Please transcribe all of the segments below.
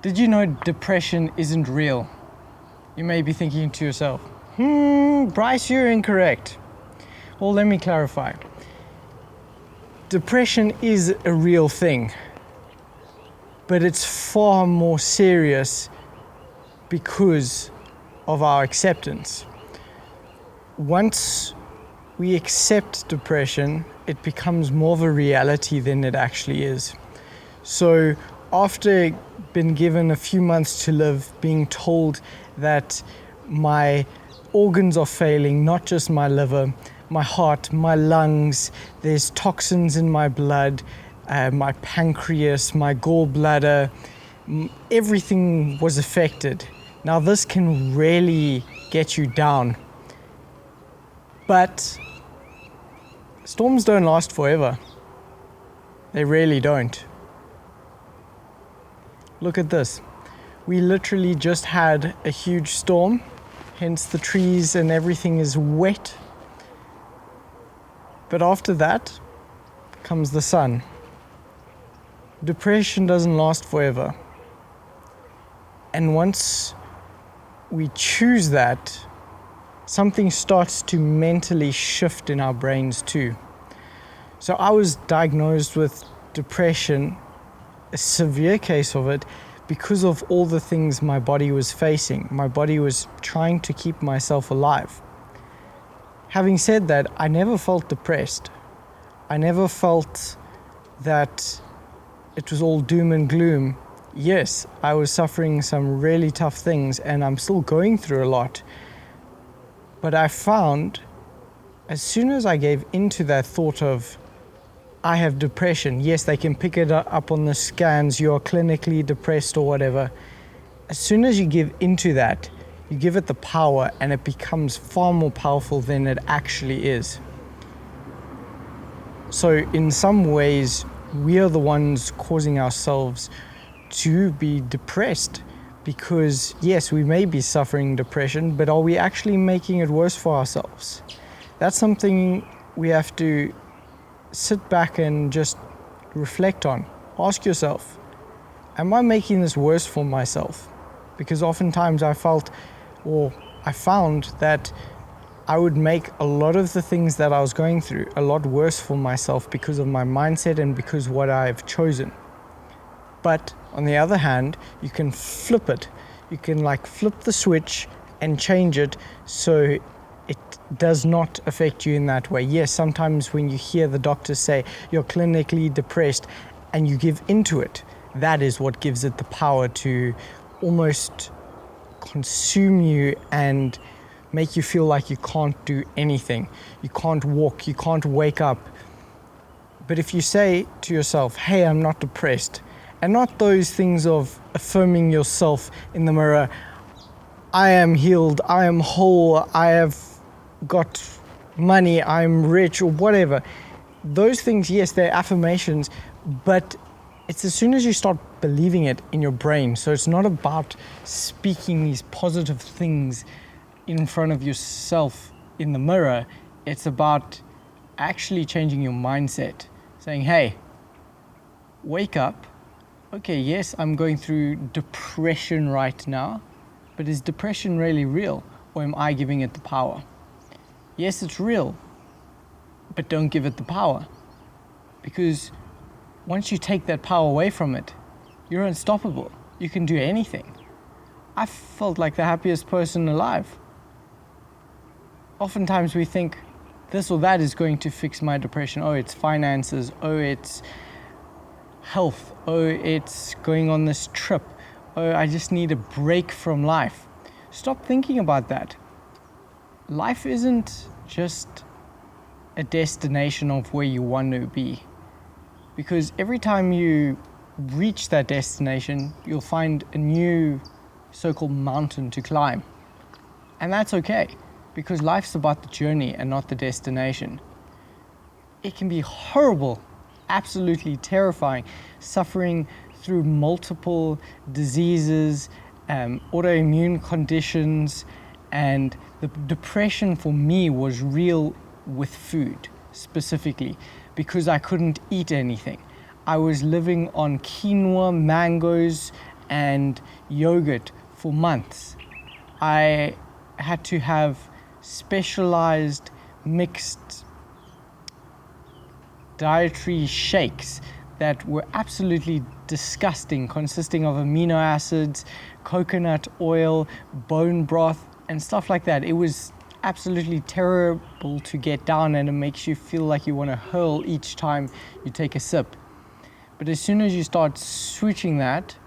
Did you know depression isn't real? You may be thinking to yourself, Bryce, you're incorrect. Well, let me clarify. Depression is a real thing, but it's far more serious because of our acceptance. Once we accept depression, it becomes more of a reality than it actually is. So after being given a few months to live, being told that my organs are failing, not just my liver, my heart, my lungs, there's toxins in my blood, my pancreas, my gallbladder, everything was affected. Now this can really get you down. But storms don't last forever. They really don't. Look at this. We literally just had a huge storm, hence the trees and everything is wet. But after that comes the sun. Depression doesn't last forever. And once we choose that, something starts to mentally shift in our brains too. So I was diagnosed with depression, a severe case of it, because of all the things my body was facing. My body was trying to keep myself alive. Having said that, I never felt depressed. I never felt that it was all doom and gloom. Yes, I was suffering some really tough things and I'm still going through a lot. But I found, as soon as I gave into that thought of, I have depression, yes, they can pick it up on the scans, you're clinically depressed or whatever. As soon as you give into that, you give it the power and it becomes far more powerful than it actually is. So in some ways, we are the ones causing ourselves to be depressed. Because yes, we may be suffering depression, but are we actually making it worse for ourselves? That's something we have to sit back and just reflect on. Ask yourself, am I making this worse for myself? Because oftentimes I found that I would make a lot of the things that I was going through a lot worse for myself because of my mindset and because of what I've chosen. But on the other hand, you can flip it. You can flip the switch and change it so it does not affect you in that way. Yes, sometimes when you hear the doctors say you're clinically depressed and you give into it, that is what gives it the power to almost consume you and make you feel like you can't do anything. You can't walk, you can't wake up. But if you say to yourself, hey, I'm not depressed, and not those things of affirming yourself in the mirror, I am healed, I am whole, I have got money, I'm rich, or whatever. Those things, yes, they're affirmations, but it's as soon as you start believing it in your brain. So it's not about speaking these positive things in front of yourself in the mirror. It's about actually changing your mindset, saying, hey, wake up. Okay, yes, I'm going through depression right now, but is depression really real, or am I giving it the power? Yes, it's real, but don't give it the power, because once you take that power away from it, you're unstoppable. You can do anything. I felt like the happiest person alive. Oftentimes we think this or that is going to fix my depression. Oh, it's finances. Oh, it's health. Oh, it's going on this trip. Oh, I just need a break from life. Stop thinking about that. Life isn't just a destination of where you want to be. Because every time you reach that destination, you'll find a new so-called mountain to climb. And that's okay, because life's about the journey and not the destination. It can be horrible, absolutely terrifying, suffering through multiple diseases, autoimmune conditions, and the depression for me was real with food specifically, because I couldn't eat anything. I was living on quinoa, mangoes, and yogurt for months. I had to have specialized mixed dietary shakes that were absolutely disgusting, consisting of amino acids, coconut oil, bone broth, and stuff like that. It was absolutely terrible to get down, and it makes you feel like you want to hurl each time you take a sip. But as soon as you start switching that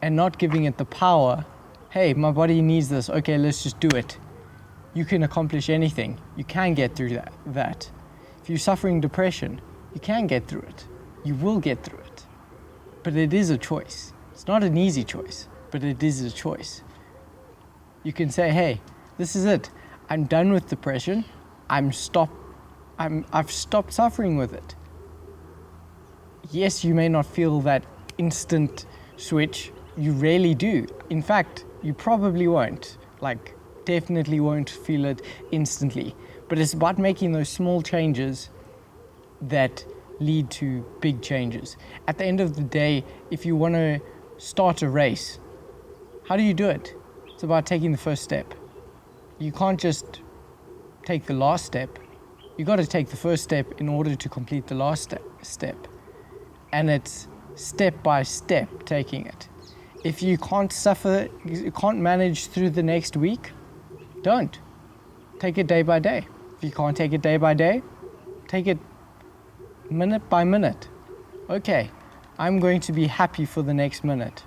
and not giving it the power, hey, my body needs this, okay, let's just do it. You can accomplish anything. You can get through that. If you're suffering depression, you can get through it. You will get through it. But it is a choice. It's not an easy choice, but it is a choice. You can say, hey, this is it. I'm done with depression. I've stopped suffering with it. Yes, you may not feel that instant switch. You rarely do. In fact, you probably won't. Definitely won't feel it instantly. But it's about making those small changes that lead to big changes. At the end of the day, if you want to start a race, how do you do it? It's about taking the first step. You can't just take the last step. You got to take the first step in order to complete the last step. And it's step by step taking it. If you can't manage through the next week, don't. Take it day by day. If you can't take it day by day, take it minute by minute. Okay, I'm going to be happy for the next minute.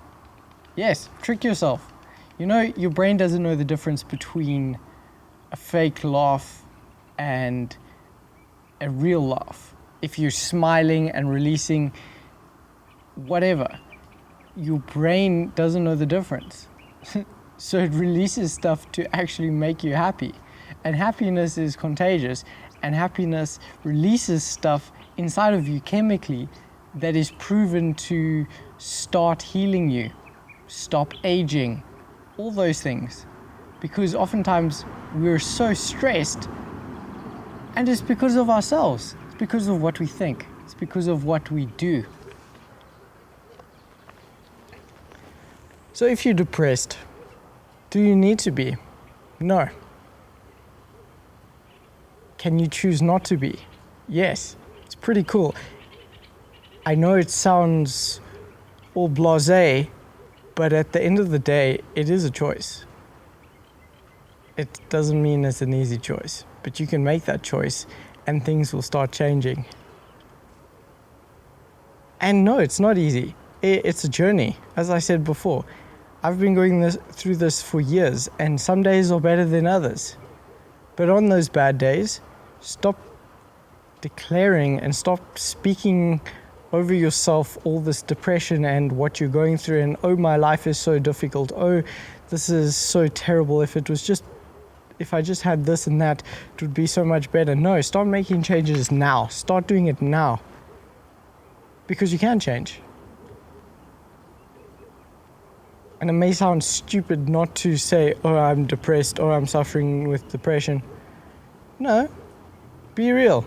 Yes, trick yourself. Your brain doesn't know the difference between a fake laugh and a real laugh. If you're smiling and releasing whatever, your brain doesn't know the difference. So it releases stuff to actually make you happy. And happiness is contagious, and happiness releases stuff inside of you chemically that is proven to start healing you, stop aging, all those things. Because oftentimes we're so stressed, and it's because of ourselves. It's because of what we think. It's because of what we do. So if you're depressed, do you need to be? No. Can you choose not to be? Yes. It's pretty cool. I know it sounds all blasé, but at the end of the day, it is a choice. It doesn't mean it's an easy choice, but you can make that choice and things will start changing. And no, it's not easy. It's a journey. As I said before, I've been going through this for years, and some days are better than others. But on those bad days, stop declaring and stop speaking over yourself all this depression and what you're going through, and oh, my life is so difficult, oh, this is so terrible, if I just had this and that, it would be so much better. No, start making changes now. Start doing it now. Because you can change. And it may sound stupid not to say, oh, I'm depressed or I'm suffering with depression. No, be real.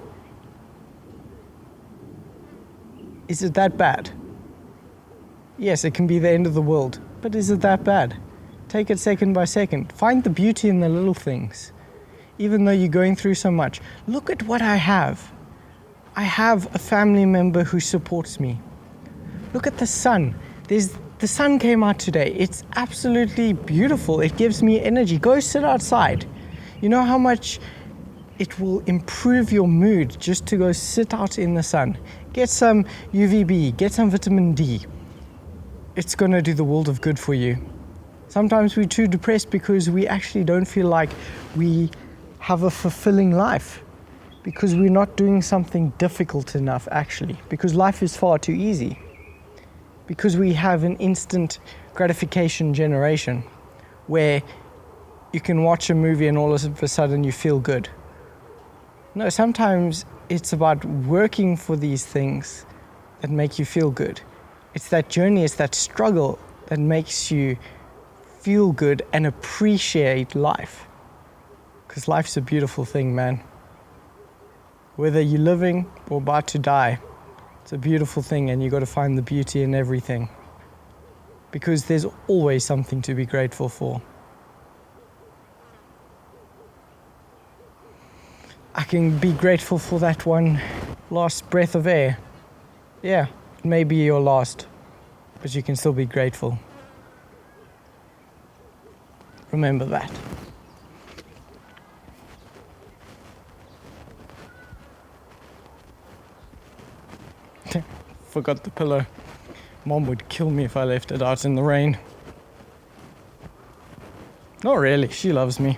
Is it that bad? Yes, it can be the end of the world, but is it that bad? Take it second by second. Find the beauty in the little things. Even though you're going through so much, look at what I have. I have a family member who supports me. Look at the sun. The sun came out today. It's absolutely beautiful. It gives me energy. Go sit outside. You know how much it will improve your mood just to go sit out in the sun. Get some UVB, get some vitamin D. It's going to do the world of good for you. Sometimes we're too depressed because we actually don't feel like we have a fulfilling life, because we're not doing something difficult enough actually, because life is far too easy, because we have an instant gratification generation where you can watch a movie and all of a sudden you feel good. No, sometimes it's about working for these things that make you feel good. It's that journey, it's that struggle that makes you feel good and appreciate life. Because life's a beautiful thing, man. Whether you're living or about to die, it's a beautiful thing, and you got to find the beauty in everything. because there's always something to be grateful for. I can be grateful for that one last breath of air. Yeah, it may be your last, but you can still be grateful. Remember that. Forgot the pillow. Mom would kill me if I left it out in the rain. Not really, she loves me.